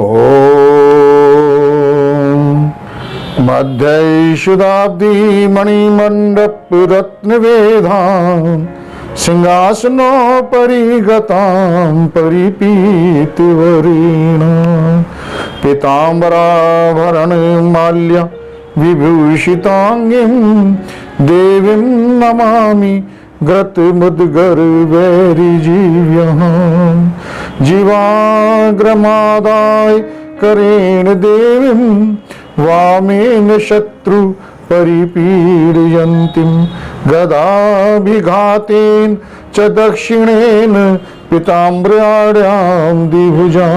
ॐ मध्यैषुदाब्दी मणिमण्डप रत्नवेदां सिंहासनोपरि गतां परिपीतिवरीणां पीताम्बराभरणमाल्या विभूषितांगीं देवीं नमामि ग्रतमुद्गर्वैरिजीव्यः जीवाग्रमादाय करेण देवीं वामेन शत्रु परिपीडयन्तीं गदाभिघातेन च दक्षिणेन पीताम्बराढ्यां द्विभुजां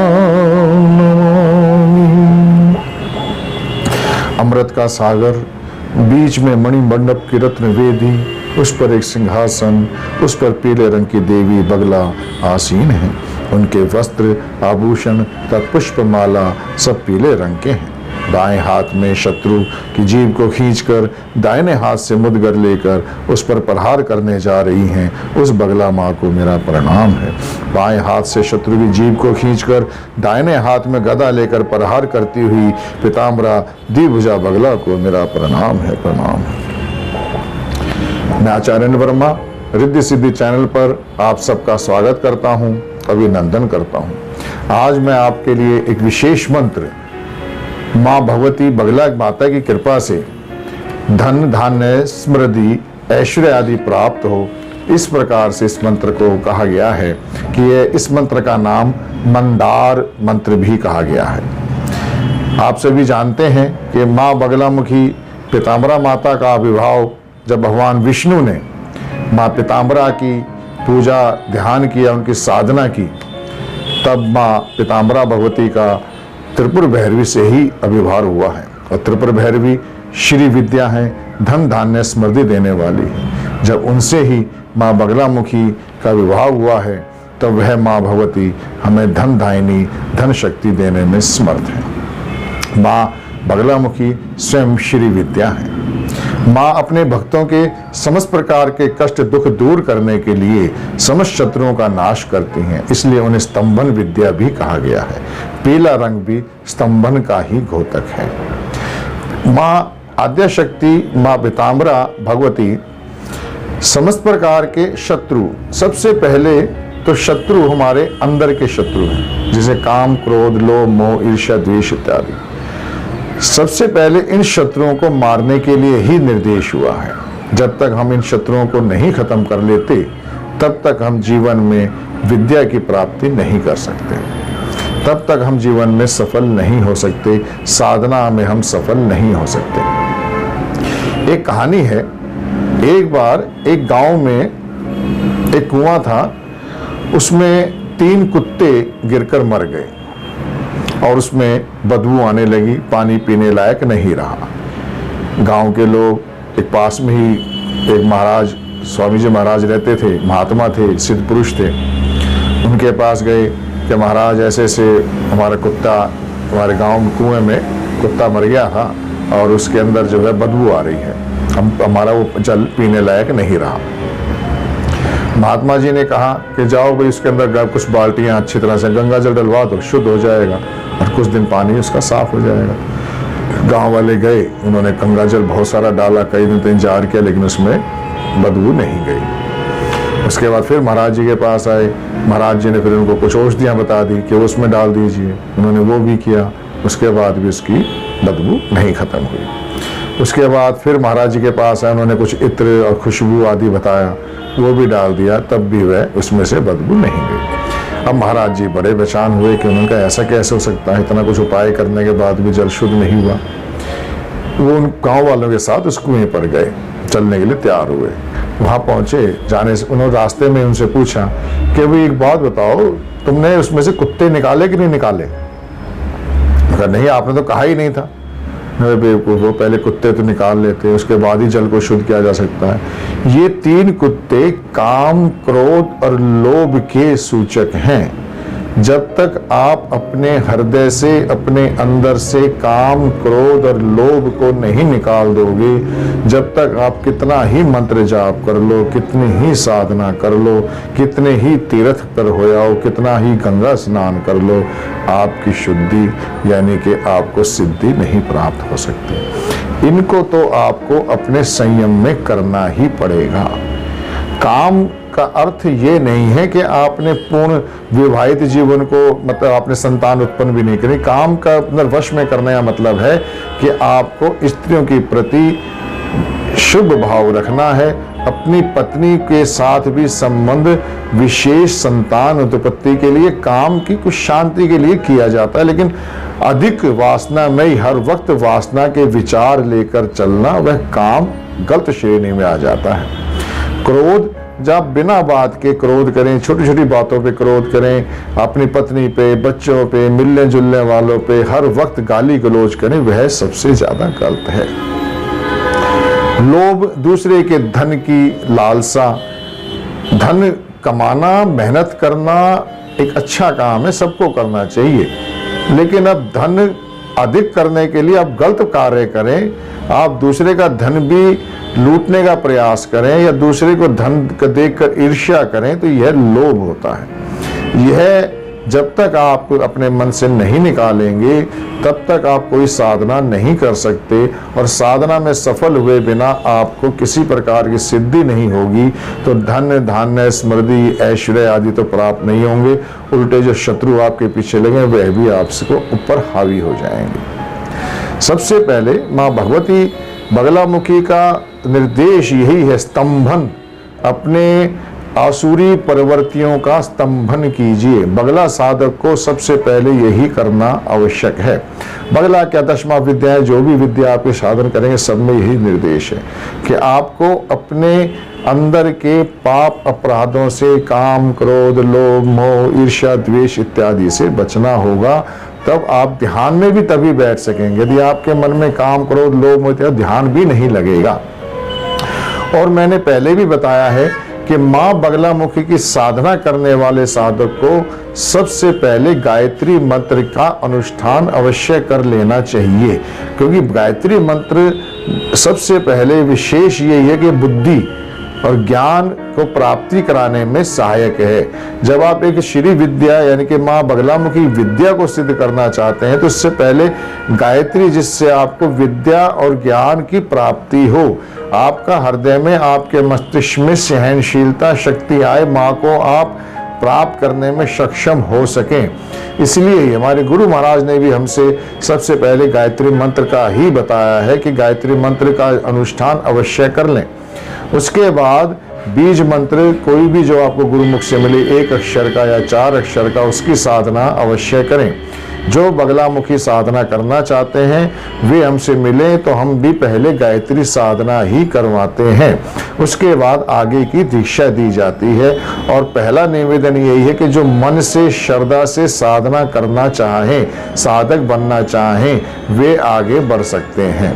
नमामि। अमृत का सागर, बीच में मणिमंडप की रत्न वेदी, उस पर एक सिंहासन, उस पर पीले रंग की देवी बगला आसीन है। उनके वस्त्र, आभूषण तथा पुष्पमाला सब पीले रंग के हैं। दाएं हाथ में शत्रु की जीभ को खींचकर दाहिने हाथ से मुद्गर लेकर उस पर प्रहार करने जा रही हैं, उस बगला माँ को मेरा प्रणाम है। बाएं हाथ से शत्रु की जीभ को खींचकर दाहिने हाथ में गदा लेकर प्रहार करती हुई पीताम्बरा द्विभुजा बगला को मेरा प्रणाम है, प्रणाम है। मैं आचार्य वर्मा रिद्धि सिद्धि चैनल पर आप सबका स्वागत करता हूं, अभिनंदन करता हूं। आज मैं आपके लिए एक विशेष मंत्र, मां भगवती बगला माता की कृपा से धन धान्य समृद्धि ऐश्वर्य आदि प्राप्त हो, इस प्रकार से इस मंत्र को कहा गया है कि इस मंत्र का नाम मंदार मंत्र भी कहा गया है। आप सभी जानते हैं कि मां बगलामुखी पीताम्बरा माता का आविर्भाव जब भगवान विष्णु ने मां पीताम्बरा की पूजा ध्यान किया, उनकी साधना की, तब मां पीताम्बरा भगवती का त्रिपुर भैरवी से ही आविर्भाव हुआ है। और त्रिपुर भैरवी श्री विद्या है, धन धान्य समृद्धि देने वाली है। जब उनसे ही मां बगलामुखी का विवाह हुआ है, तब वह मां भगवती हमें धन दायिनी, धन शक्ति देने में समर्थ है। मां बगलामुखी स्वयं श्री विद्या है। मां अपने भक्तों के समस्त प्रकार के कष्ट दुख दूर करने के लिए समस्त शत्रुओं का नाश करती हैं, इसलिए उन्हें स्तंभन विद्या भी कहा गया है। पीला रंग भी स्तंभन का ही घोतक है। मां आद्यशक्ति मां पीताम्बरा भगवती समस्त प्रकार के शत्रु, सबसे पहले तो शत्रु हमारे अंदर के शत्रु हैं, जैसे काम, क्रोध, लोभ, मोह, ईर्ष्या, द्वेष इत्यादि। सबसे पहले इन शत्रुओं को मारने के लिए ही निर्देश हुआ है। जब तक हम इन शत्रुओं को नहीं खत्म कर लेते, तब तक हम जीवन में विद्या की प्राप्ति नहीं कर सकते, तब तक हम जीवन में सफल नहीं हो सकते, साधना में हम सफल नहीं हो सकते। एक कहानी है, एक बार एक गांव में एक कुआं था, उसमें 3 कुत्ते गिरकर मर गए और उसमें बदबू आने लगी, पानी पीने लायक नहीं रहा। गांव के लोग, एक पास में ही एक महाराज, स्वामी जी महाराज रहते थे, महात्मा थे, सिद्ध पुरुष थे। उनके पास गए कि महाराज ऐसे ऐसे हमारा कुत्ता, हमारे गांव में कुएं में कुत्ता मर गया था और उसके अंदर जो है बदबू आ रही है, हमारा वो जल पीने लायक नहीं रहा। महात्मा जी ने कहा कि जाओ भाई उसके अंदर कुछ बाल्टियां अच्छी तरह से गंगा जल डलवा दो, शुद्ध हो जाएगा और कुछ दिन पानी उसका साफ हो जाएगा। गांव वाले गए, उन्होंने गंगा जल बहुत सारा डाला, कई दिन इंतजार किया, लेकिन उसमें बदबू नहीं गई। उसके बाद फिर महाराज जी के पास आए, महाराज जी ने फिर उनको कुछ औषधियां बता दी कि उसमें डाल दीजिए, उन्होंने वो भी किया, उसके बाद भी उसकी बदबू नहीं खत्म हुई। उसके बाद फिर महाराज जी के पास आए, उन्होंने कुछ इत्र और खुशबू आदि बताया, वो भी डाल दिया, तब भी वह उसमें से बदबू नहीं गई। अब महाराज जी बड़े परेशान हुए कि उनका ऐसा कैसे हो सकता है, इतना कुछ उपाय करने के बाद भी जल शुद्ध नहीं हुआ। वो उन गांव वालों के साथ उस कुएं पर गए, चलने के लिए तैयार हुए। वहां पहुंचे, जाने से उन्होंने रास्ते में उनसे पूछा कि भाई एक बात बताओ, तुमने उसमें से कुत्ते निकाले कि नहीं निकाले? मगर नहीं, आपने तो कहा ही नहीं था। वो पहले कुत्ते तो निकाल लेते, उसके बाद ही जल को शुद्ध किया जा सकता है। ये 3 कुत्ते काम, क्रोध और लोभ के सूचक हैं। जब तक आप अपने हृदय से, अपने अंदर से काम, क्रोध और लोभ को नहीं निकाल दोगे, जब तक आप कितना ही मंत्र जाप कर लो, कितनी ही साधना कर लो, कितने ही तीर्थ पर हो जाओ, कितना ही गंगा स्नान कर लो, आपकी शुद्धि यानी कि आपको सिद्धि नहीं प्राप्त हो सकती। इनको तो आपको अपने संयम में करना ही पड़ेगा। काम का अर्थ ये नहीं है कि आपने पूर्ण विवाहित जीवन को, मतलब आपने संतान उत्पन्न भी नहीं करी। काम का अपने वश में करने का मतलब है कि आपको स्त्रियों के प्रति शुभ भाव रखना है, अपनी पत्नी के साथ भी संबंध विशेष संतान उत्पत्ति के लिए, काम की कुछ शांति के लिए किया जाता है, लेकिन अधिक वासना में हर वक्त वासना के विचार लेकर चलना, वह काम गलत श्रेणी में आ जाता है। क्रोध, जब बिना बात के क्रोध करें, छोटी छोटी बातों पे क्रोध करें, अपनी पत्नी पे, बच्चों पे, मिलने जुलने वालों पे हर वक्त गाली गलौज करें, वह सबसे ज्यादा गलत है। लोभ, दूसरे के धन की लालसा। धन कमाना, मेहनत करना एक अच्छा काम है, सबको करना चाहिए, लेकिन अब धन अधिक करने के लिए आप गलत कार्य करें, आप दूसरे का धन भी लूटने का प्रयास करें या दूसरे को धन देखकर ईर्ष्या करें, तो यह लोभ होता है। यह जब तक आप अपने मन से नहीं निकालेंगे तब तक आप कोई साधना नहीं कर सकते, और साधना में सफल हुए बिना आपको किसी प्रकार की सिद्धि नहीं होगी, तो धन, धान्य, समृद्धि, ऐश्वर्य आदि तो प्राप्त नहीं होंगे, उल्टे जो शत्रु आपके पीछे लगे वह भी आपसे ऊपर हावी हो जाएंगे। सबसे पहले माँ भगवती बगलामुखी का निर्देश यही है, स्तंभन, अपने आसुरी प्रवृत्तियों का स्तंभन कीजिए। बगला साधक को सबसे पहले यही करना आवश्यक है। बगला क्या, दशमा विद्या है, जो भी विद्या आपके साधन करेंगे सब में यही निर्देश है कि आपको अपने अंदर के पाप अपराधों से, काम, क्रोध, लोभ, मोह, ईर्ष्या, द्वेष इत्यादि से बचना होगा। तब आप ध्यान में भी तभी बैठ सकेंगे। यदि आपके मन में काम, क्रोध, लोभ, मोह, ध्यान भी नहीं लगेगा। और मैंने पहले भी बताया है कि माँ बगलामुखी की साधना करने वाले साधक को सबसे पहले गायत्री मंत्र का अनुष्ठान अवश्य कर लेना चाहिए, क्योंकि गायत्री मंत्र सबसे पहले विशेष यही है कि बुद्धि और ज्ञान को प्राप्ति कराने में सहायक है। जब आप एक श्री विद्या यानी कि माँ बगलामुखी विद्या को सिद्ध करना चाहते हैं, तो इससे पहले गायत्री, जिससे आपको विद्या और ज्ञान की प्राप्ति हो, आपका हृदय में, आपके मस्तिष्क में सहनशीलता शक्ति आए, माँ को आप प्राप्त करने में सक्षम हो सकें। इसलिए हमारे गुरु महाराज ने भी हमसे सबसे पहले गायत्री मंत्र का ही बताया है कि गायत्री मंत्र का अनुष्ठान अवश्य कर लें। उसके बाद बीज मंत्र, कोई भी जो आपको गुरुमुख से मिले, 1 अक्षर का या 4 अक्षर का, उसकी साधना अवश्य करें। जो बगलामुखी साधना करना चाहते हैं वे हमसे मिले तो हम भी पहले गायत्री साधना ही करवाते हैं, उसके बाद आगे की दीक्षा दी जाती है। और पहला निवेदन यही है कि जो मन से, श्रद्धा से साधना करना चाहें, साधक बनना चाहें, वे आगे बढ़ सकते हैं।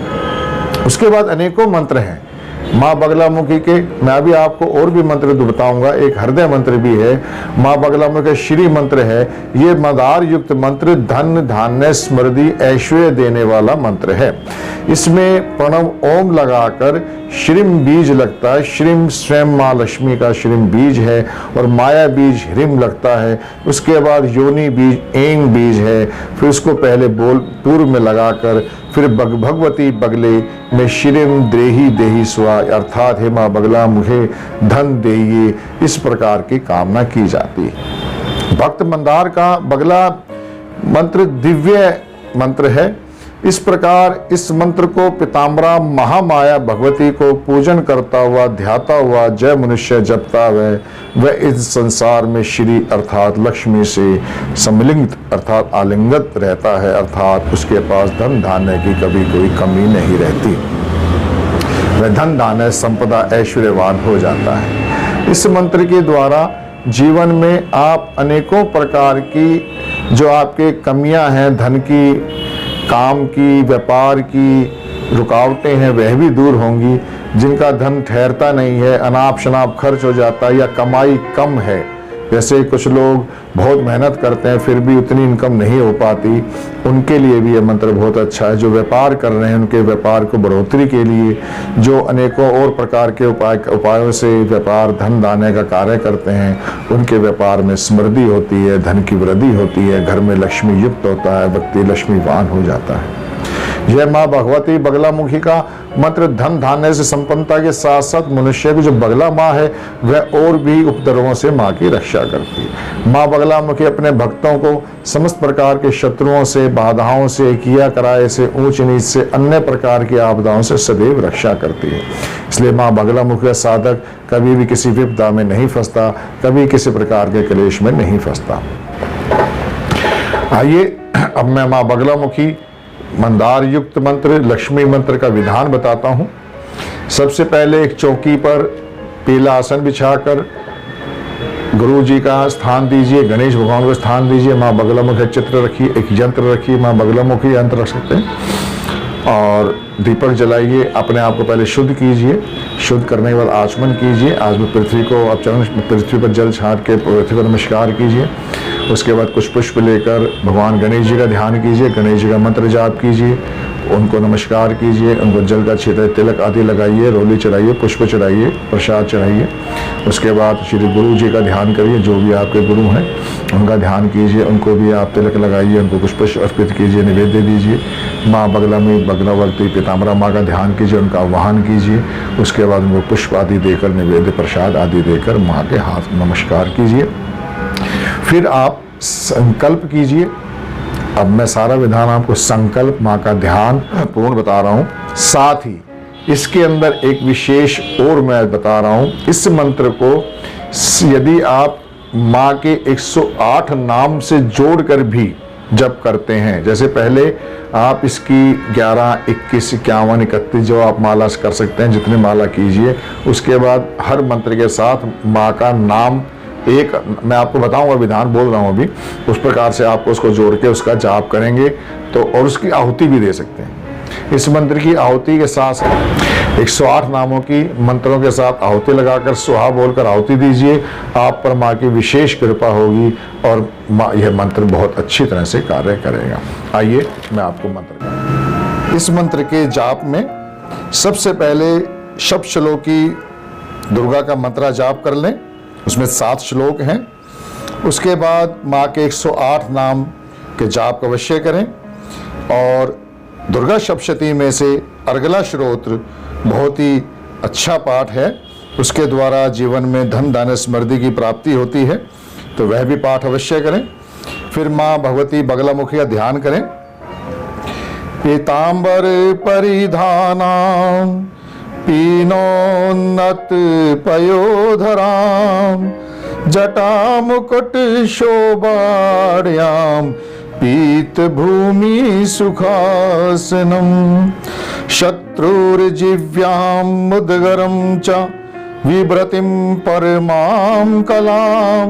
उसके बाद अनेकों मंत्र हैं माँ बगलामुखी के, मैं अभी आपको और भी मंत्र बताऊंगा। एक हृदय मंत्र भी है, माँ बगलामुखी का श्री मंत्र है। ये मदार युक्त मंत्र धन, धान्य, समृद्धि, ऐश्वर्य देने वाला मंत्र है। इसमें प्रणव ओम लगाकर श्रीम बीज लगता है। श्रीम स्वयं माँ लक्ष्मी का श्रीम बीज है, और माया बीज ह्रीम लगता है। उसके बाद योनि बीज ऐं बीज है। फिर उसको पहले बोल पूर्व में लगाकर फिर भगवती बगले में श्रीम द्रेही देही स्वा, अर्थात हे माँ बगला मुझे धन देइए, इस प्रकार की कामना की जाती है। भक्त मंदार का बगला मंत्र दिव्य मंत्र है। इस प्रकार इस मंत्र को पिताम्बरा महामाया भगवती को पूजन करता हुआ, ध्याता हुआ जय मनुष्य जपता वह इस संसार में श्री अर्थात लक्ष्मी से सम्मिलित अर्थात आलिंगत रहता है, अर्थात उसके पास धन धान्य की कभी कोई कमी नहीं रहती। वह धन धान्य संपदा ऐश्वर्यवान हो जाता है। इस मंत्र के द्वारा जीवन में आप अनेकों प्रकार की जो आपके कमियां हैं, धन की, काम की, व्यापार की रुकावटें हैं, वह भी दूर होंगी। जिनका धन ठहरता नहीं है, अनाप शनाप खर्च हो जाता है, या कमाई कम है, जैसे कुछ लोग बहुत मेहनत करते हैं फिर भी उतनी इनकम नहीं हो पाती, उनके लिए भी ये मंत्र बहुत अच्छा है। जो व्यापार कर रहे हैं उनके व्यापार को बढ़ोतरी के लिए, जो अनेकों और प्रकार के उपायों से व्यापार धन दाने का कार्य करते हैं, उनके व्यापार में समृद्धि होती है, धन की वृद्धि होती है, घर में लक्ष्मी युक्त होता है, व्यक्ति लक्ष्मीवान हो जाता है। यह माँ भगवती बगलामुखी का मंत्र धन धान्य से संपन्नता के साथ साथ मनुष्य की जो बगला माँ है वह और भी उपद्रवों से माँ की रक्षा करती है। माँ बगलामुखी अपने भक्तों को समस्त प्रकार के शत्रुओं से, बाधाओं से, किया कराए से, ऊंच नीच से, अन्य प्रकार की आपदाओं से सदैव रक्षा करती है। इसलिए माँ बगलामुखी का साधक कभी भी किसी विपदा में नहीं फंसता, कभी किसी प्रकार के क्लेश में नहीं फंसता। आइए अब मैं माँ बगलामुखी मंदार युक्त मंत्र, लक्ष्मी मंत्र का विधान बताता हूं। सबसे पहले एक चौकी पर पीला आसन बिछाकर गुरु जी का स्थान दीजिए, गणेश भगवान को स्थान दीजिए, माँ बगलामुखी चित्र रखिए, एक यंत्र रखिए, माँ बगलामुखी यंत्र रख सकते हैं, और दीपक जलाइए। अपने आप को पहले शुद्ध कीजिए, शुद्ध करने के बाद आचमन कीजिए। आज में पृथ्वी को आप चरण पृथ्वी पर जल छाट के पृथ्वी पर नमस्कार कीजिए। उसके बाद कुछ पुष्प लेकर भगवान गणेश जी का ध्यान कीजिए, गणेश जी का मंत्र जाप कीजिए, उनको नमस्कार कीजिए, उनको जल का छिड़क, तिलक आदि लगाइए, रोली चढ़ाइए, पुष्प चढ़ाइए, प्रसाद चढ़ाइए। उसके बाद श्री गुरु जी का ध्यान करिए, जो भी आपके गुरु हैं उनका ध्यान कीजिए, उनको भी आप तिलक लगाइए, उनको कुछ पुष्प अर्पित कीजिए, निवेद्य दीजिए। माँ बगलावर्ती पीताम्बरा माँ का ध्यान कीजिए, उनका आह्वान कीजिए। उसके बाद उनको पुष्प आदि देकर, निवेद्य प्रसाद आदि देकर माँ के हाथ नमस्कार कीजिए। फिर आप संकल्प कीजिए। अब मैं सारा विधान आपको संकल्प माँ का ध्यान पूर्ण बता रहा हूँ, साथ ही इसके अंदर एक विशेष और मैं बता रहा हूँ। इस मंत्र को यदि आप माँ के 108 नाम से जोड़कर भी जप करते हैं, जैसे पहले आप इसकी 11, 21, 51, 31 जो आप माला कर सकते हैं, जितनी माला कीजिए। उसके बाद हर मंत्र के साथ माँ का नाम एक मैं आपको बताऊंगा, विधान बोल रहा हूं अभी, उस प्रकार से आपको उसको जोड़ के उसका जाप करेंगे तो, और उसकी आहुति भी दे सकते हैं। इस मंत्र की आहुति के साथ 108 नामों की मंत्रों के साथ आहुति लगाकर सुहा बोलकर आहुति दीजिए। आप पर माँ की विशेष कृपा होगी और यह मंत्र बहुत अच्छी तरह से कार्य करेगा। आइए मैं आपको मंत्र, इस मंत्र के जाप में सबसे पहले शब्द श्लोकी दुर्गा का मंत्र जाप कर लें। उसमें 7 श्लोक हैं। उसके बाद माँ के 108 नाम के जाप अवश्य करें, और दुर्गा सप्तशती में से अर्गला श्रोत्र बहुत ही अच्छा पाठ है, उसके द्वारा जीवन में धन धान्य समृद्धि की प्राप्ति होती है, तो वह भी पाठ अवश्य करें। फिर माँ भगवती बगलामुखी का ध्यान करें। पीताम्बर परिधानाम पीनोन्नत पयोधराम जटामुकुट शोभाढ्याम पीत भूमि सुखासनम शत्रुर्जिव्यां मुद्गरं च विभ्रतिं परमां कलां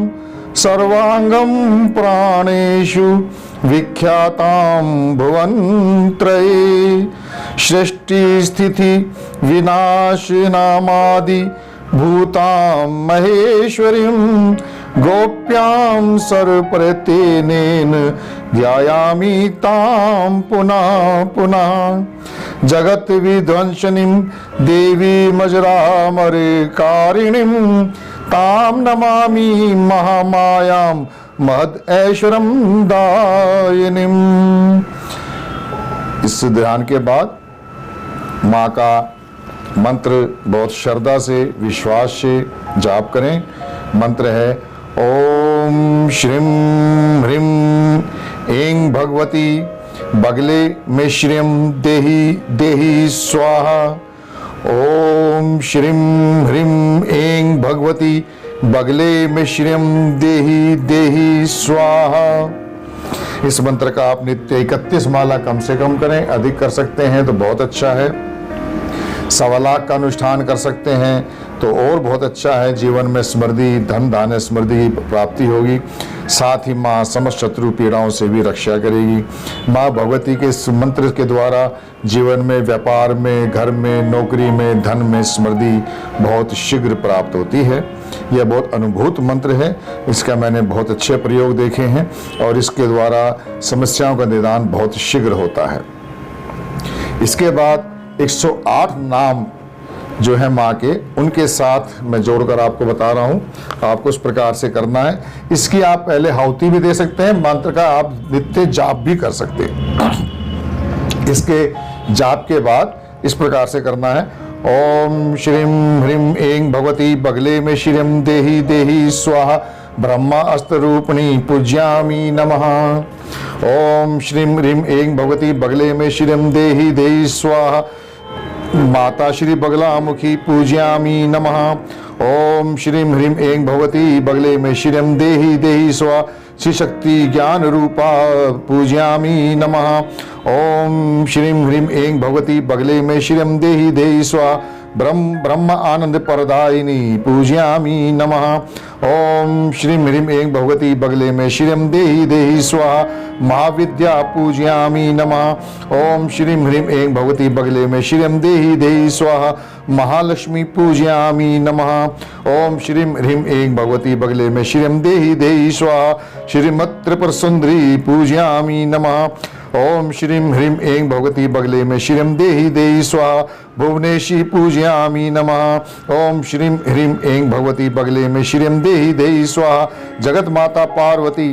सर्वांगं प्राणेषु विख्यातां भुवनत्रये सृष्टि स्थिति विनाशनामादि भूतां महेश्वरीं गोप्यां सर्वप्रत्यनेन ध्यायामि तां पुनः पुनः जगत विध्वंसनीं देवी मजरामरकारिणीं तां नमामि महामायां महद ऐश्वर्यं दायिनीं। इस ध्यान के बाद माँ का मंत्र बहुत श्रद्धा से, विश्वास से जाप करें। मंत्र है ओम श्रीं ह्रीं ऐं भगवती बगले में श्रियं देहि देहि स्वाहा। ओम श्रीं ह्रीं ऐं भगवती बगले में श्रियं देहि देहि स्वाहा। इस मंत्र का आप नित्य 31 माला कम से कम करें, अधिक कर सकते हैं तो बहुत अच्छा है। 1.25 लाख का अनुष्ठान कर सकते हैं, तो और बहुत अच्छा है, जीवन में समृद्धि, धन धान्य समृद्धि की प्राप्ति होगी। साथ ही माँ समस्त शत्रु पीड़ाओं से भी रक्षा करेगी। माँ भगवती के इस मंत्र के द्वारा जीवन में, व्यापार में, घर में, नौकरी में, धन में समृद्धि बहुत शीघ्र प्राप्त होती है। यह बहुत अनुभूत मंत्र है, इसका मैंने बहुत अच्छे प्रयोग देखे हैं और इसके द्वारा समस्याओं का निदान बहुत शीघ्र होता है। इसके बाद 108 नाम जो है माँ के, उनके साथ मैं जोड़कर आपको बता रहा हूँ, आपको इस प्रकार से करना है। इसकी आप पहले आहुति भी दे सकते हैं, मंत्र का आप नित्य जाप भी कर सकते हैं। इसके जाप के बाद इस प्रकार से करना है। ओम श्रीम ह्रीम ऐं भगवती बगले में श्रीम देहि देहि स्वाहा ब्रह्मा अस्त्ररूपिणी पूज्यामि नमः। ओम श्रीम ह्रीम ऐं भगवती बगले में श्रीम देहि देहि स्वाहा माता श्री बगलामुखी पूज्यामि नमः। ओम श्रीम ह्रीम ऐं भगवती बगले में श्रीम देहि देहि स्वाहा श्री शक्ति ज्ञान रूपा पूज्यामि नमः। ओम श्रीम ह्रीम ऐं भगवती बगले में श्रीम देहि देहि स्वाहा ब्रह्म आनंद परदायिनी पूज्यामि नमः। ओम श्रीम ह्रीम ऐं भगवती बगले में श्रीम देहि देहि स्वाहा महाविद्या पूज्यामि नमः। ओम श्रीम ह्रीम ऐं भगवती बगले में श्रीम देहि देहि स्वाहा महालक्ष्मी पूज्यामि नमः। ओम श्रीम ह्रीम ऐं भगवती बगले में श्रीम देहि देहि स्वाहा श्रीमत् त्रिपुर सुंदरी पूज्यामि नमः। ओम श्रीम ह्रीम ऐं भगवती बगले में श्रीम देहि देहि स्वाहा भुवनेशी पूज्यामि नमः। ओम श्रीम ह्रीम ऐं भगवती बगले में श्रीम देहि देहि स्वाहा जगत माता पार्वती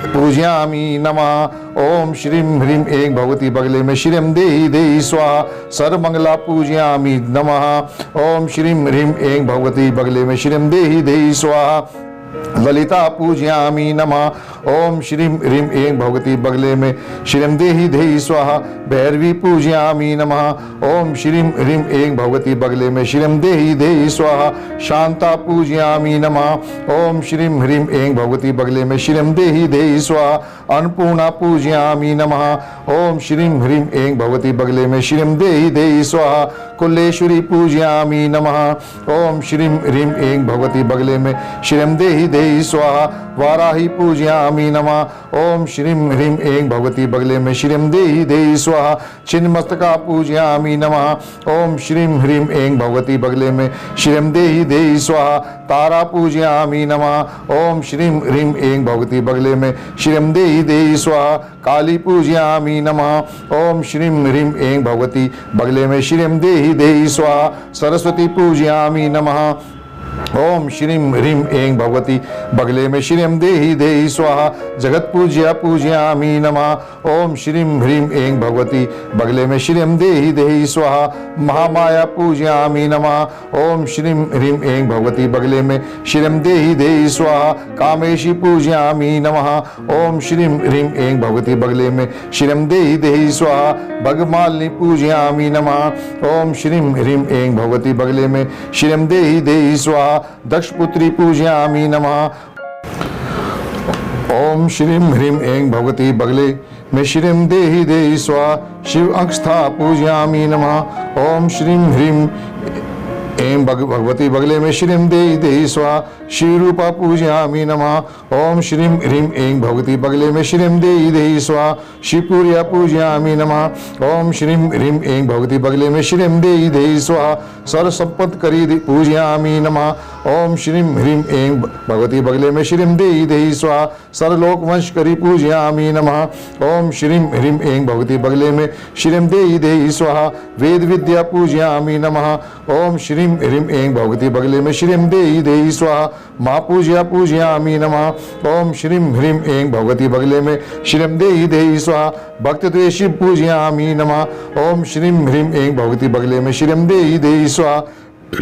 पूज्यामि नमः। ओम श्रीम ह्रीम ऐं भगवती बगले में श्रीम देहि देहि स्वाहा सर्वमंगला पूज्यामि नमः। ओम श्रीम ह्रीम ऐं भगवती बगले में श्रीम देहि देहि स्वाहा ललिता पूज्यामि नमः। ओम श्रीम ह्रीम ऐं भगवती बगले में श्रीम देहि देहि स्वाहा भैरवी पूज्यामि नमः। ओम श्रीम ह्रीम ऐं भगवती बगले में श्रीम देहि देहि स्वाहा शांता पूज्यामि नमः। ओम श्रीम ह्रीम ऐं भगवती बगले में श्रीम देहि देहि स्वाहा अन्नपूर्णा पूज्यामि नमः। ओम श्रीम ह्रीम ऐं भगवती बगले में श्रीम देहि देहि स्वाहा कुलेश्वरी पूज्यामि नमः। ओम श्रीम ह्रीम ऐं भगवती बगले में श्रीम देहि देहि स्वाहा वाराही पूज्यामि नमः। ओम श्रीम ह्रीम ऐं भगवती बगले में श्रीम देहि देहि स्वाहा छिन्नमस्तका पूज्यामि नमः। ओम श्रीम ह्रीम ऐं भगवती बगले में श्रीम देहि देहि स्वाहा तारा पूज्यामि नमः। ओम श्रीम ह्रीम ऐं भगवती बगले में श्रीम देहि देहि स्वाहा काली पूज्यामि नमः। ओम श्रीम ह्रीम ऐं भगवती बगले में श्रीम देहि देहि स्वाहा सरस्वती पूज्यामि नमः। ओम श्रीम ह्रीम ऐं भगवती बगले में श्रीम देहि देहि स्वाहा जगत पूज्या पूज्यामि नमः। ओम श्रीम ह्रीम ऐं भगवती बगले में श्रीम देहि देहि स्वाहा महामाया पूज्यामि नमः। ओम श्रीम ह्रीम ऐं भगवती बगले में श्रीम देहि देहि स्वाहा कामेशी पूज्यामि नमः। ओम श्रीम ह्रीम ऐं भगवती बगले में श्रीम देहि देहि स्वाहा भगमालिनी पूज्यामि नमः। ओम श्रीम ह्रीम ऐं भगवती बगले में श्रीम देहि देहि स्वाहा दक्षपुत्री पूज्यामि नमः। ओम श्रीम ह्रीम ऐं भगवती बगले में श्रीम देहि देहि स्वाहा शिव अंकस्था पूज्यामि नमः। ओम श्रीम ह्रीम ऐं भगवती बगले में श्रीम देहि देहि स्वाहा श्री रूपा पूज्यामि नमः। ओम श्रीम ह्रीम ऐं भगवती बगले में श्रीम देहि देहि स्वाहा शिवपुरिया पूज्यामि नमः। ओम श्रीम ह्रीम ऐं भगवती बगले में श्रीम देहि देहि स्वाहा सर्व संपत्ति करी पूज्यामि नमः। ओम श्रीम ह्रीम ऐं भगवती बगले में श्रीम देहि देहि स्वाहा सर्वलोक वंश करी पूज्यामि नमः। ओम श्रीम ह्रीम ऐं भगवती बगले में श्रीम देहि देहि स्वाहा वेद विद्या पूज्यामि नमः। ओम श्रीम ह्रीम ऐं भगवती बगले में श्रीम देहि देहि स्वाहा महापूज्या पूज्यामि नमः। ओम श्रीम ह्रीम ऐं भगवती बगले में श्रीम देहि देहि स्वाहा भक्त द्वेषी पूज्यामि नमः। ओम श्रीम ह्रीम ऐं भगवती बगले में श्रीम देहि देहि स्वाहा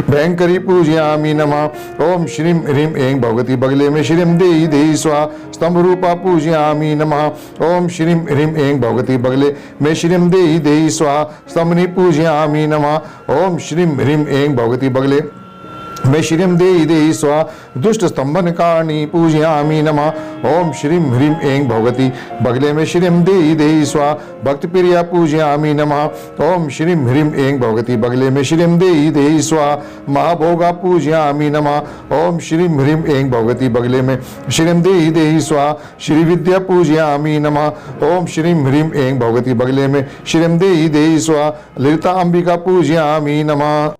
भयंकरी पूज्यामि नमः। ओम श्रीम ह्रीम ऐं भगवती बगले में श्रीम देहि देहि स्वाहा स्तंभ रूपा पूज्यामि नमः। ओम श्रीम ह्रीम ऐं भगवती बगले में श्रीम देहि देहि स्वाहा स्तंभनी पूज्यामि नमः। ओम श्रीम ह्रीम ऐं भगवती बगले मैं श्रीम देहि देहि स्वा दुष्ट स्तंभन कारणी पूजयामि नमः। ओम श्रीं ह्रीं ऐं भगवती बगले में श्रीम देहि देहि स्वा भक्त प्रिया पूजयामि नमः। ओम श्रीं ह्रीं ऐं भगवती बगले में श्रीम देहि देहि स्वा महाभोगा पूजयामि नमः। ओम श्रीं ह्रीं ऐं भगवती बगले में श्रीम देहि देहि स्वा श्री विद्या पूजयामि नमः। ओम श्रीं ह्रीं ऐं भगवती बगले में श्रीम देहि देहि स्वा ललिता अंबिका पूजयामि नमः।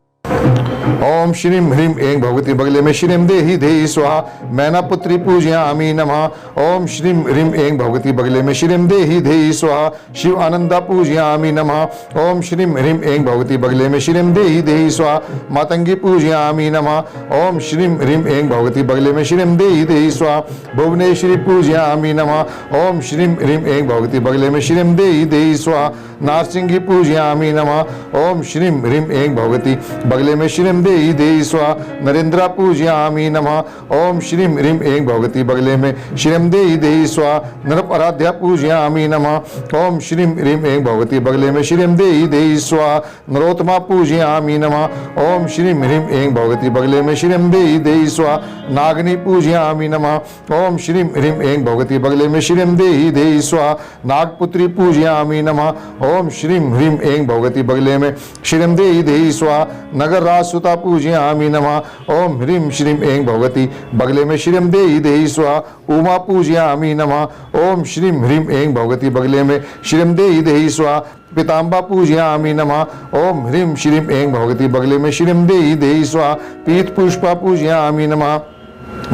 ओम श्रीं ह्रीं ऐं भगवती बगले में श्रीम देहि देहि स्वाहा मैना पुत्री पूजयामि नमः। ओम श्रीं ह्रीं ऐं भगवती बगले में श्रीम देहि देहि स्वाहा शिव आनंदा पूजयामि नमः। ओम श्रीं ह्रीं ऐं भगवती बगले में श्रीम देहि देहि स्वाहा मातंगी पूजयामि नमः। ओम श्रीं ह्रीं ऐं भगवती बगले में श्रीम देहि देहि स्वाहा भुवनेश्वरी पूजयामि नमः। ओम श्रीं ह्रीं ऐं भगवती बगले में श्रीम देहि देहि स्वाहा नारसिंगी पूजयामि नमः। ओम श्रीं ह्रीं ऐं भगवती बगले में श्रीम देहि देहि स्वाहा नरेंद्र पूजयामि नमः। ओम श्रीं ह्रीं ऐं भगवती बगले में श्रीम देहि देहि स्वाहा नरप आराध्या पूजयामि नमः। ओम श्रीं ह्रीं ऐं भगवती बगले में श्रीम देहि देहि स्वाहा नरोत्तमा पूजयामि नमः। ओम श्रीं ह्रीं ऐं भगवती बगले में श्रीम देहि देहि स्वाहा नागनी पूजयामि नमः। ओम श्रीं ह्रीं ऐं भगवती बगले में श्रीम देहि देहि स्वाहा नागपुत्री पूजयामि नमः। ओम श्रीं ह्रीं ऐं भगवती बगले में श्रीम देहि देहि स्वाहा नगर राजसुता पूजयामि नमः। ओम ह्रीं श्रीं ऐं भगवती बगले में श्रीम देहि देहि स्वाहा उमा पूजयामि नमः। ओम श्रीं ह्रीं ऐं भगवती बगले में श्रीम देहि देहि स्वाहा पीताम्बा पूजयामि नमः। ओम ह्रीं श्रीं ऐं भगवती बगले में श्रीम देहि देहि स्वाहा पीत पुष्पा पूजयामि नमः।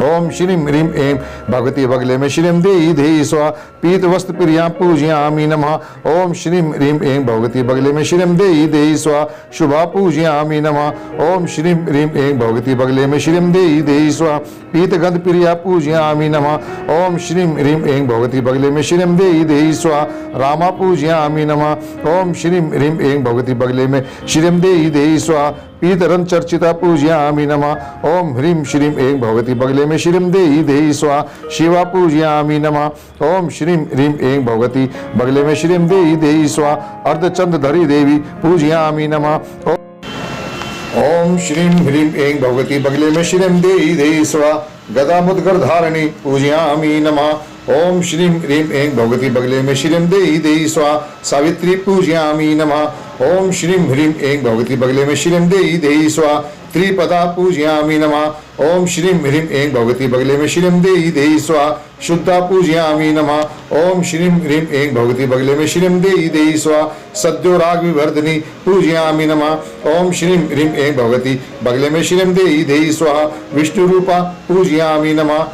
ओम श्रीं ह्रीं ऐं भगवती बगले में श्रीम देहि देहि स्वाहा पीत वस्त्र प्रिया पूजयामि नमः। ओम श्रीं ह्रीं ऐं भगवती बगले में श्रीम देहि देहि स्वाहा शुभा पूजयामि नमः। ओम श्रीं ह्रीं ऐं भगवती बगले में श्रीम देहि देहि स्वाहा पीत गंध प्रिया पूजयामि नमः। ओम श्रीं ह्रीं ऐं भगवती बगले में श्रीम देहि देहि स्वाहा रामा पूजयामि नमः। ओम श्रीं ह्रीं ऐं भगवती बगले में श्रीम देहि देहि स्वाहा पीतरन चर्चिता पूजयामि नमः। ओम ह्रीं श्रीं ऐं भगवती बगले में श्रीम देहि देहि स्वाहा शिवा पूजयामि नमः। ओम श्रीं ह्रीं ऐं भगवती बगले में श्रीम देहि देहि स्वाहा अर्धचंद्रधरी देवी पूजयामि नमः। ओम श्रीं ह्रीं ऐं भगवती बगले में श्रीम देहि देहि स्वाहा गदा मुद्गर धारिणी पूजयामि नमः। ओम श्रीं ह्रीं ऐं भगवती बगले में श्रीम देहि देहि स्वाहा सावित्री पूजयामि नमः। ओम श्रीं ह्रीं ऐं भगवती बगले में श्रीम देहि देहि स्वाहा त्रिपदा पूजयामि नमः। ओम श्रीं ह्रीं ऐं भगवती बगले में श्रीम देहि देहि स्वाहा शुद्धा पूजयामि नमः। ओम श्रीं ह्रीं ऐं भगवती बगले में श्रीम देहि देहि स्वाहा सद्यो राग विवर्धिनी पूजयामि नमः। ओम श्रीं ह्रीं ऐं भगवती बगले में श्रीम देहि देहि स्वाहा विष्णु रूपा पूजयामि नमः।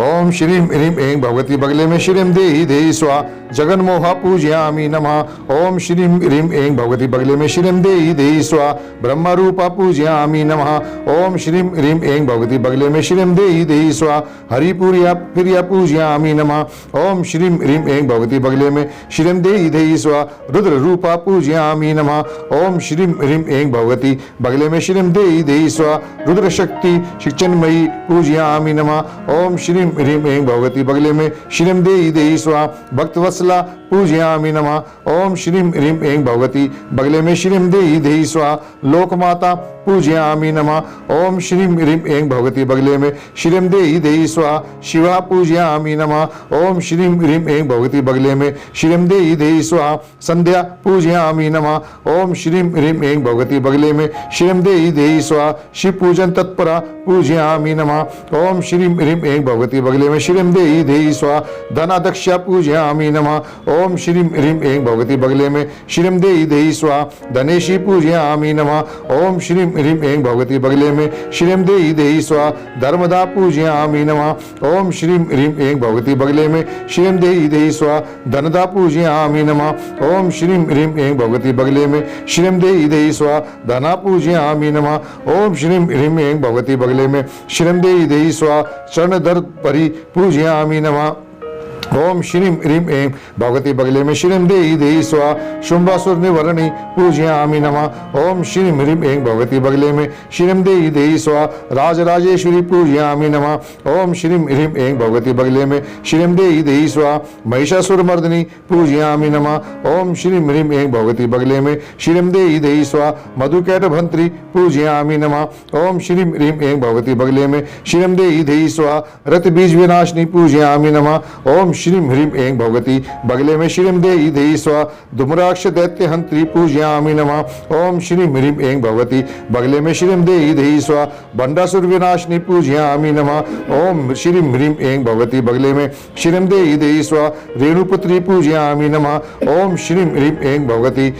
ओम श्रीं ह्रीं ऐं भगवती बगले में श्रीम देहि देहि स्वाहा जगन्मोहा पूजयामि नमः। ओम श्रीं ह्रीं ऐं भगवती बगले में श्रीम देहि देहि स्वाहा ब्रह्म रूपा पूजयामि नमः। ओम श्रीं ह्रीं ऐं भगवती बगले में श्रीम देहि देहि स्वाहा हरिपुरिया प्रिया पूजयामि नमः। ओम श्रीं ह्रीं ऐं भगवती बगले में श्रीम देहि देहि स्वाहा रुद्र रूपा पूजयामि नमः। ओम श्रीं ह्रीं ऐं भगवती बगले में श्रीम देहि देहि स्वाहा रुद्र शक्ति शिक्षणमयी पूजयामि नमः। ओम श्रीं ह्रीं ऐं भगवती बगले में श्रीम देहि देहि स्वाहा भक्तवत्सला पूजयामि नमः। ओम श्रीं ह्रीं ऐं भगवती बगले में श्रीम देहि देहि स्वाहा लोकमाता पूजयामि नमः। ओम श्रीं ह्रीं ऐं भगवती बगले में श्रीम देहि देहि स्वाहा शिवा पूजयामि नमः। ओम श्रीं ह्रीं ऐं भगवती बगले में श्रीम देहि देहि स्वाहा संध्या पूजयामि नमः। ओम श्रीं ह्रीं ऐं भगवती बगले में श्रीम देहि देहि स्वाहा शिव पूजन तत्परा पूजयामि नमः। ओम श्रीं ह्रीं ऐं भगवती बगले में श्रीम देहि देहि स्वाहा धनाध्यक्षा पूजयामि नमः। ओम श्रीं ह्रीं ऐं भगवती बगले में श्रीम देहि देहि स्वाहा धनेशी पूजयामि नमः। ओम श्रीं ह्रीं ऐं भगवती बगले में श्रीम देहि देहि स्वाहा धर्मदा पूजयामि नमः। ओम श्रीं ह्रीं ऐं भगवती बगले में श्रीम देहि देहि स्वाहा धनदा पूजयामि नमः। ओम श्रीं ह्रीं ऐं भगवती बगले में श्रीम देहि देहि स्वाहा धना पूजयामि नमः। ओम श्रीं ह्रीं ऐं भगवती बगले में श्रीम देहि देहि स्वाहा चरणधर परि पूजयामि नमः। ओम श्रीम ह्रीम ऐं भगवती बगले में श्रीम देई देई स्वा शुंभासुर निवरणी पूजयामि नमः। ओम श्रीम ह्रीम ऐं भगवती बगले में श्रीम देई देई स्वा राजराजेश्वरी पूजयामि नमः। ओम श्रीम ह्रीम ऐं भगवती बगले में श्रीम देई देई स्वा महिषासुर मर्दिनी पूजयामि नमः। ओम श्रीम ह्रीम ऐं भगवती बगले में श्रीम देई देई स्वा मधुकैट भंत्री पूजयामि नमः। ओम श्रीम ह्रीम ऐं भगवती बगले में श्रीम देई देई स्वा रत बीज विनाशिनी पूजयामि नमः। ओम श्रीम ह्रीम ऐं भगवती बगले में श्रीम देई देई स्वा धूम्राक्ष दैत्य हंत्री पूजयामि नमः। ओम श्रीम ह्रीम ऐं भगवती बगले में श्रीम देई देई स्वा बंडासुर विनाशिनी पूजयामि नमः। ओम श्रीम ह्रीम ऐं भगवती बगले में श्रीम देई देई स्वा रेणुपुत्री पूजयामि नमः। ओम श्रीम ह्रीम ऐं भगवती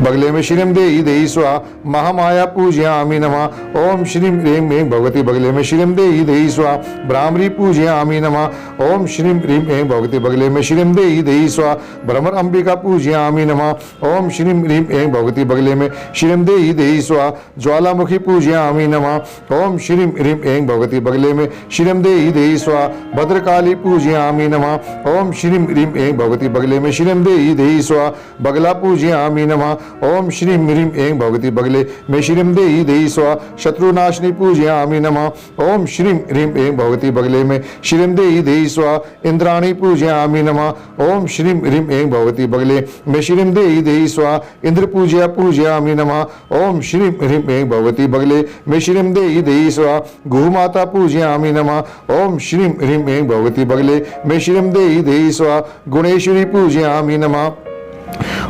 बगले में श्रीम देई देई स्वा महामाया पूजयामि नमः। ओम श्रीम ह्रीम ऐं भगवती बगले में श्रीम देई देई स्वा ब्राह्मरी पूजयामि नमः। ओम श्रीम ह्रीम ऐं भगवती बगले में श्रीम देई देई स्वा भ्रमर अंबिका पूजयामि नमः। ओम श्रीम ह्रीम ऐं भगवती बगले में श्रीम देई देई स्वा ज्वालामुखी पूजयामि नमः। ओम श्रीम ह्रीम ऐं भगवती बगले में श्रीम देई देई स्वा भद्रकाली पूजयामि नमः। ओम श्रीम ह्रीम ऐं भगवती बगले में श्रीम देई देई स्वा बगला पूजयामि नमः। ओम श्रीम ह्रीम ऐं भगवती बगले में श्रीम देई देई स्वा शत्रुनाशिनी पूजयामि नमः। ओम श्रीम ह्रीम ऐं भगवती बगले में श्रीम देई देई स्वा इंद्राणी पूजयामि नमः। ओम श्रीम ह्रीम ऐं भगवती बगले में श्रीम देई देई स्वा इंद्र पूजयामि नमः। ओम श्रीम ह्रीम ऐं भगवती बगले में श्रीम देई देई स्वा गुरुमाता पूजयामि नमः। ओम श्रीम ह्रीम ऐं भगवती बगले में श्रीम देई देई स्वा गुणेश्वरी पूजयामि नमः।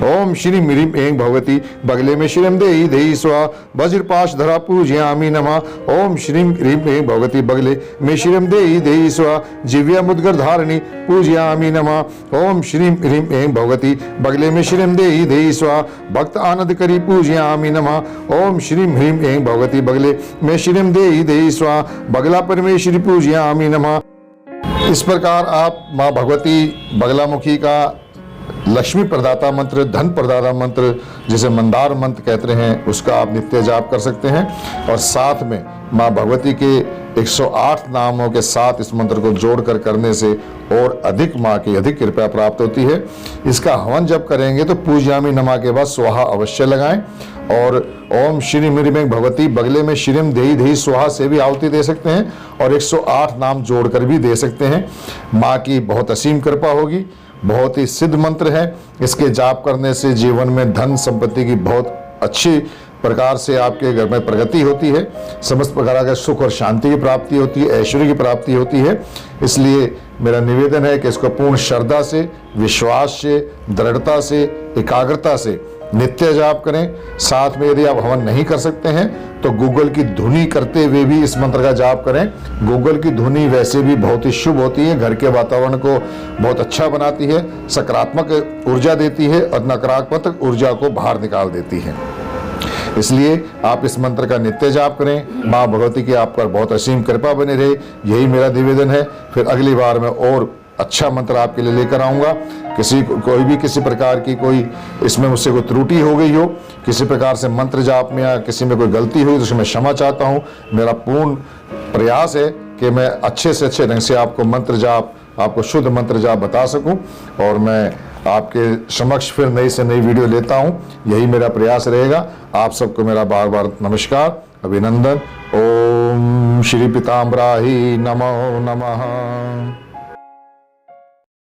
ओम श्रीम ह्रीम ऐं भगवती बगले में श्रीम देई देई स्वा वज्रपाशधरा पूजयामि नमः। ओम श्रीम ह्रीम ऐं भगवती बगले में श्रीम देई देई स्वा जिव्या मुद्गर धारिणी पूजयामि नमः। ओम श्रीम ह्रीम ऐं भगवती बगले में श्रीम देई देई स्वा भक्त आनंद करी पूजयामि नमः। ओम श्रीम ह्रीम ऐं भगवती बगले में श्रीम देई देई स्वा बगला परमेश्वरी पूजयामि नमः। इस प्रकार आप माँ भगवती बगलामुखी का लक्ष्मी प्रदाता मंत्र, धन प्रदाता मंत्र, जिसे मंदार मंत्र कहते हैं, उसका आप नित्य जाप कर सकते हैं। और साथ में माँ भगवती के 108 नामों के साथ इस मंत्र को जोड़कर करने से और अधिक माँ की अधिक कृपा प्राप्त होती है। इसका हवन जब करेंगे तो पूजयामि नमः के बाद स्वाहा अवश्य लगाएं। और ओम श्रीम ह्रीम ऐं भगवती बगले में श्रीम देई देई स्वाहा से भी आहुति दे सकते हैं और 108 नाम जोड़कर भी दे सकते हैं। माँ की बहुत असीम कृपा होगी। बहुत ही सिद्ध मंत्र है। इसके जाप करने से जीवन में धन संपत्ति की बहुत अच्छी प्रकार से आपके घर में प्रगति होती है। समस्त प्रकार का सुख और शांति की प्राप्ति होती है, ऐश्वर्य की प्राप्ति होती है। इसलिए मेरा निवेदन है कि इसको पूर्ण श्रद्धा से, विश्वास से, दृढ़ता से, एकाग्रता से नित्य जाप करें। साथ में यदि आप हवन नहीं कर सकते हैं तो गूगल की धुनी करते हुए भी इस मंत्र का जाप करें। गूगल की धुनी वैसे भी बहुत ही शुभ होती है, घर के वातावरण को बहुत अच्छा बनाती है, सकारात्मक ऊर्जा देती है और नकारात्मक ऊर्जा को बाहर निकाल देती है। इसलिए आप इस मंत्र का नित्य जाप करें। माँ भगवती की आप पर बहुत असीम कृपा बनी रहे, यही मेरा निवेदन है। फिर अगली बार मैं और अच्छा मंत्र आपके लिए लेकर आऊँगा। कोई भी किसी प्रकार की कोई इसमें मुझसे कोई त्रुटि हो गई हो, किसी प्रकार से मंत्र जाप में या किसी में कोई गलती हुई तो उसमें क्षमा चाहता हूँ। मेरा पूर्ण प्रयास है कि मैं अच्छे से अच्छे ढंग से आपको मंत्र जाप, आपको शुद्ध मंत्र जाप बता सकूं और मैं आपके समक्ष फिर नई से नई वीडियो लेता हूं। यही मेरा प्रयास रहेगा। आप सबको मेरा बार बार नमस्कार, अभिनंदन। ओम श्री पीताम्बराही नमो नमः।